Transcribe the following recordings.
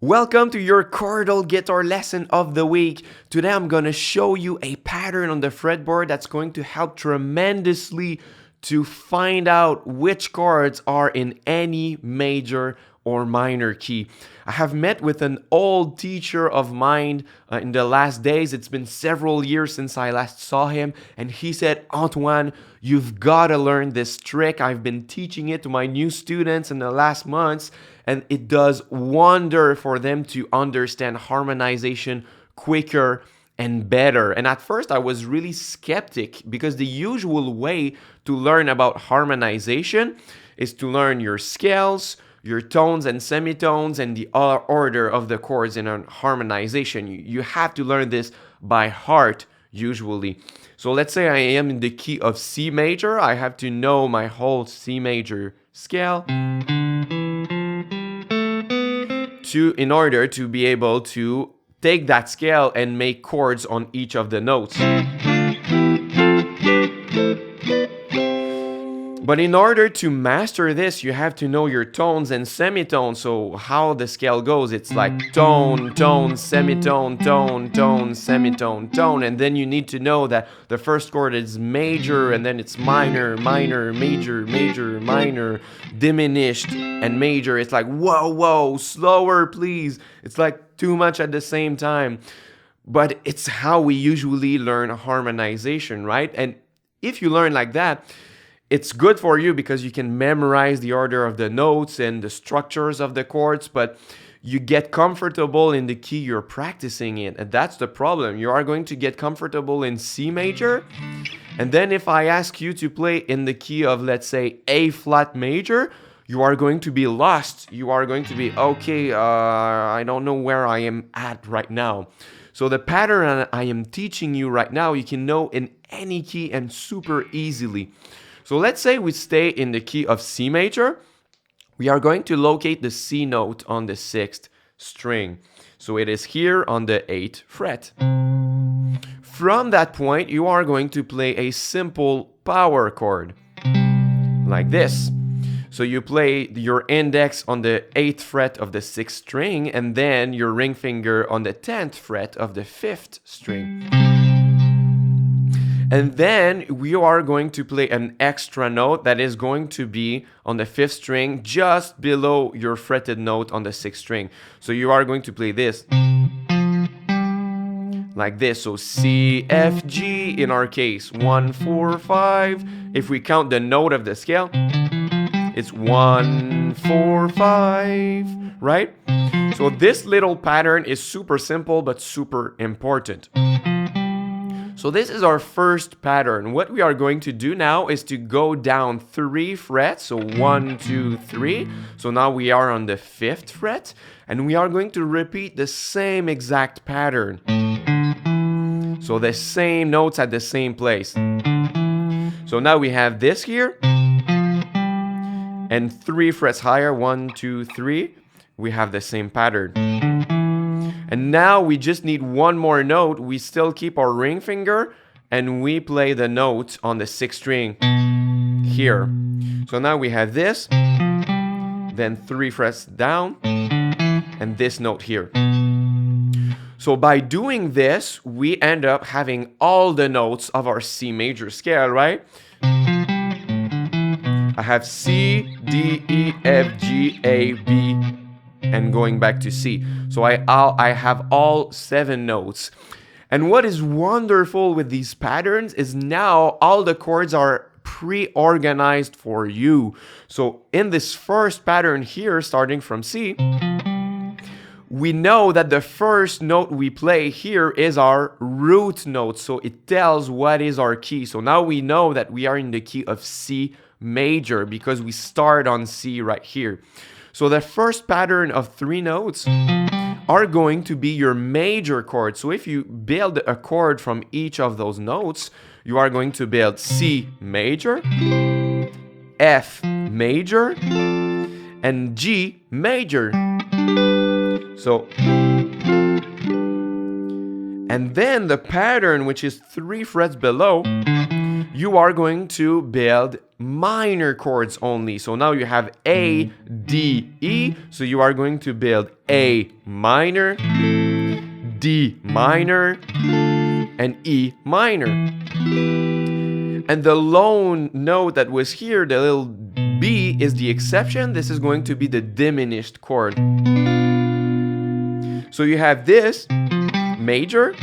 Welcome to your chordal guitar lesson of the week. Today I'm going to show you a pattern on the fretboard that's going to help tremendously to find out which chords are in any major or minor key. I have met with an old teacher of mine in the last days. It's been several years since I last saw him, and he said, Antoine, you've got to learn this trick. I've been teaching it to my new students in the last months, and it does wonder for them to understand harmonization quicker and better. And at first I was really skeptic because the usual way to learn about harmonization is to learn your scales, your tones and semitones, and the order of the chords in a harmonization. You have to learn this by heart usually. So let's say I am in the key of C major. I have to know my whole C major scale in order to be able to take that scale and make chords on each of the notes. But in order to master this, you have to know your tones and semitones. So how the scale goes, it's like tone, tone, semitone, tone, tone, semitone, tone. And then you need to know that the first chord is major, and then it's minor, minor, major, major, minor, diminished, and major. It's like, whoa, whoa, slower, please. It's like too much at the same time. But it's how we usually learn harmonization, right? And if you learn like that, it's good for you because you can memorize the order of the notes and the structures of the chords, but you get comfortable in the key you're practicing in. And that's the problem. You are going to get comfortable in C major. And then if I ask you to play in the key of, let's say, A flat major, you are going to be lost. You are going to be, okay, I don't know where I am at right now. So the pattern I am teaching you right now, you can know in any key and super easily. So let's say we stay in the key of C major. We are going to locate the C note on the 6th string. So it is here on the 8th fret. From that point, you are going to play a simple power chord like this. So you play your index on the 8th fret of the 6th string, and then your ring finger on the 10th fret of the 5th string. And then we are going to play an extra note that is going to be on the 5th string just below your fretted note on the 6th string. So you are going to play this like this. So C, F, G in our case, 1, 4, 5. If we count the note of the scale, it's 1, 4, 5, right? So this little pattern is super simple but super important. So this is our first pattern. What we are going to do now is to go down 3 frets. So 1, 2, 3. So now we are on the 5th fret. And we are going to repeat the same exact pattern. So the same notes at the same place. So now we have this here. And 3 frets higher, 1, 2, 3. We have the same pattern. And now we just need one more note. We still keep our ring finger and we play the note on the 6th string here. So now we have this, then 3 frets down, and this note here. So by doing this, we end up having all the notes of our C major scale, right? I have C, D, E, F, G, A, B, and going back to C. So I have all 7 notes. And what is wonderful with these patterns is now all the chords are pre-organized for you. So in this first pattern here, starting from C, we know that the first note we play here is our root note. So it tells what is our key. So now we know that we are in the key of C major because we start on C right here. So the first pattern of 3 notes are going to be your major chord. So if you build a chord from each of those notes, you are going to build C major, F major, and G major. So, and then the pattern, which is 3 frets below, you are going to build minor chords only. So now you have A, D, E. So you are going to build A minor, D minor, and E minor. And the lone note that was here, the little B, is the exception. This is going to be the diminished chord. So you have this major.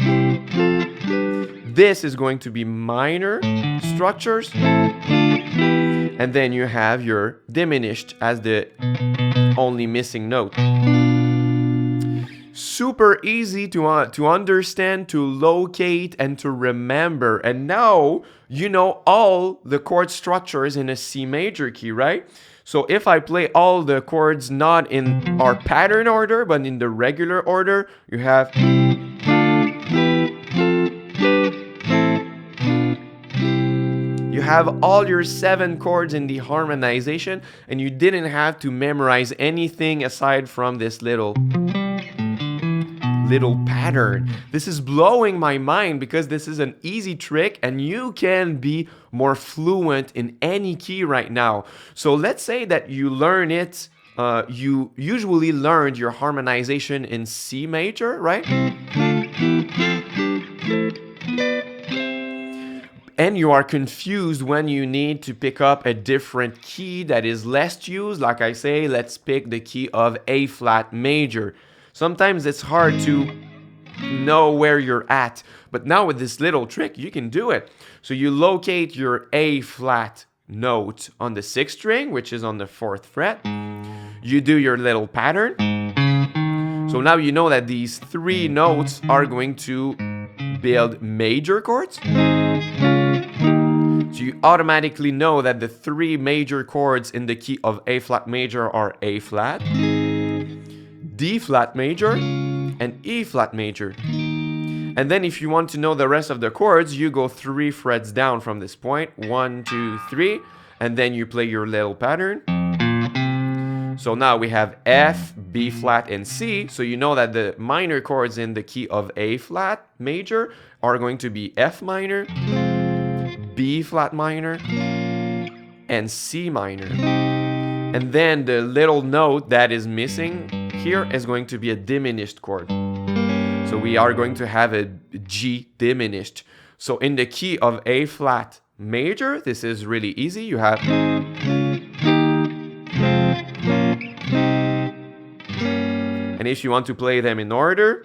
This is going to be minor structures. And then you have your diminished as the only missing note. Super easy to understand, to locate, and to remember. And now you know all the chord structures in a C major key, right? So if I play all the chords not in our pattern order, but in the regular order, you have... You have all your 7 chords in the harmonization, and you didn't have to memorize anything aside from this little pattern. This is blowing my mind because this is an easy trick and you can be more fluent in any key right now. So let's say that you learn it, you usually learned your harmonization in C major, right? And you are confused when you need to pick up a different key that is less used. Like I say, let's pick the key of A flat major. Sometimes it's hard to know where you're at, but now with this little trick, you can do it. So you locate your A flat note on the 6th string, which is on the 4th fret. You do your little pattern. So now you know that these 3 notes are going to build major chords. So you automatically know that the 3 major chords in the key of A flat major are A flat, D flat major, and E flat major. And then if you want to know the rest of the chords, you go 3 frets down from this point, 1, 2, 3, and then you play your little pattern. So now we have F, B flat, and C. So you know that the minor chords in the key of A flat major are going to be F minor, B flat minor, and C minor. And then the little note that is missing here is going to be a diminished chord. So we are going to have a G diminished. So in the key of A flat major, this is really easy. You have... And if you want to play them in order...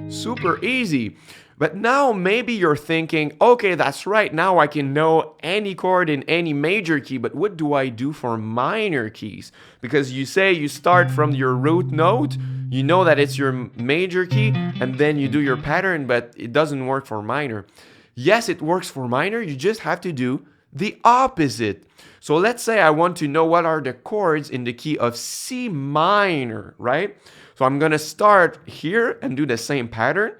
Super easy. But now maybe you're thinking, okay, that's right, now I can know any chord in any major key, but what do I do for minor keys? Because you say you start from your root note, you know that it's your major key, and then you do your pattern, but it doesn't work for minor. Yes, it works for minor, you just have to do the opposite. So let's say I want to know what are the chords in the key of C minor, right? So I'm gonna start here and do the same pattern.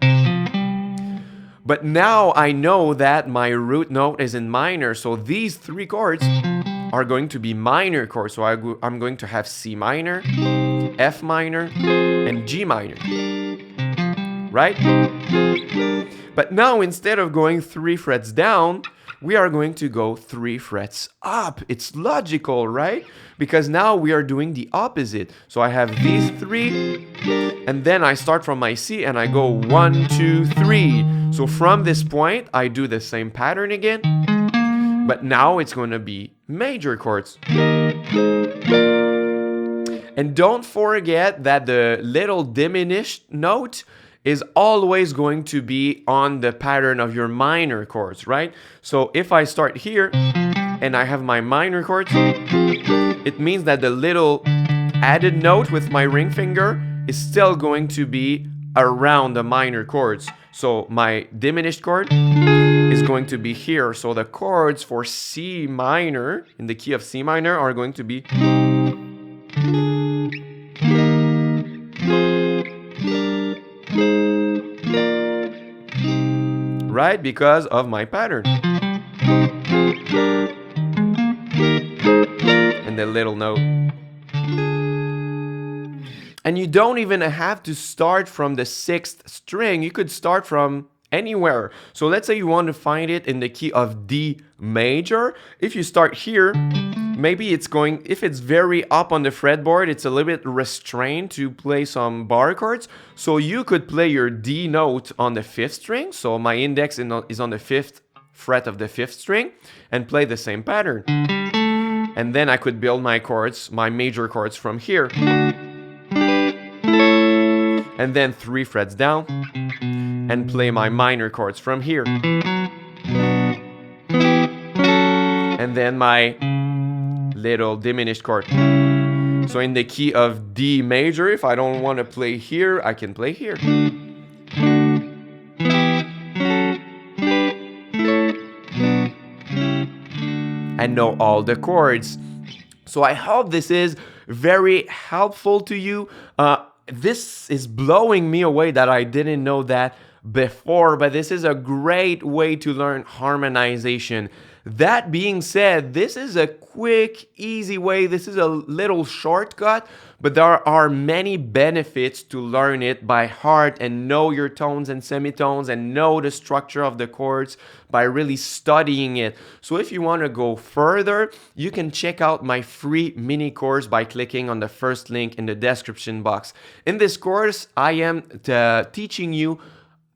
But now I know that my root note is in minor, so these 3 chords are going to be minor chords. So I'm going to have C minor, F minor, and G minor, right? But now instead of going 3 frets down, we are going to go 3 frets up. It's logical, right? Because now we are doing the opposite. So I have these 3, and then I start from my C and I go 1, 2, 3. So from this point, I do the same pattern again, but now it's going to be major chords. And don't forget that the little diminished note is always going to be on the pattern of your minor chords, right? So if I start here and I have my minor chords, it means that the little added note with my ring finger is still going to be around the minor chords. So my diminished chord is going to be here. So the chords for C minor, in the key of C minor, are going to be... right? Because of my pattern. And the little note. And you don't even have to start from the 6th string. You could start from anywhere. So let's say you want to find it in the key of D major. If you start here, maybe it's going, if it's very up on the fretboard, it's a little bit restrained to play some bar chords. So you could play your D note on the 5th string. So my index is on the 5th fret of the 5th string and play the same pattern. And then I could build my chords, my major chords from here. And then 3 frets down and play my minor chords from here. And then my little diminished chord. So in the key of D major, if I don't want to play here, I can play here. And know all the chords. So I hope this is very helpful to you. This is blowing me away that I didn't know that before, but this is a great way to learn harmonization. That being said, this is a quick, easy way. This is a little shortcut, but there are many benefits to learn it by heart and know your tones and semitones and know the structure of the chords by really studying it. So if you want to go further, you can check out my free mini course by clicking on the first link in the description box. In this course, I am teaching you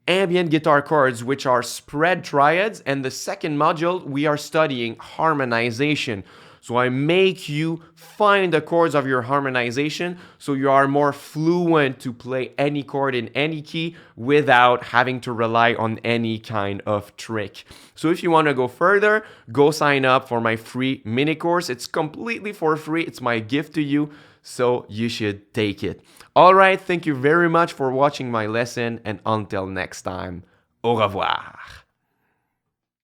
ambient guitar chords, which are spread triads, and the second module we are studying harmonization. So I make you find the chords of your harmonization so you are more fluent to play any chord in any key without having to rely on any kind of trick. So if you want to go further, go sign up for my free mini course. It's completely for free. It's my gift to you, so you should take it. All right, thank you very much for watching my lesson, and until next time, au revoir.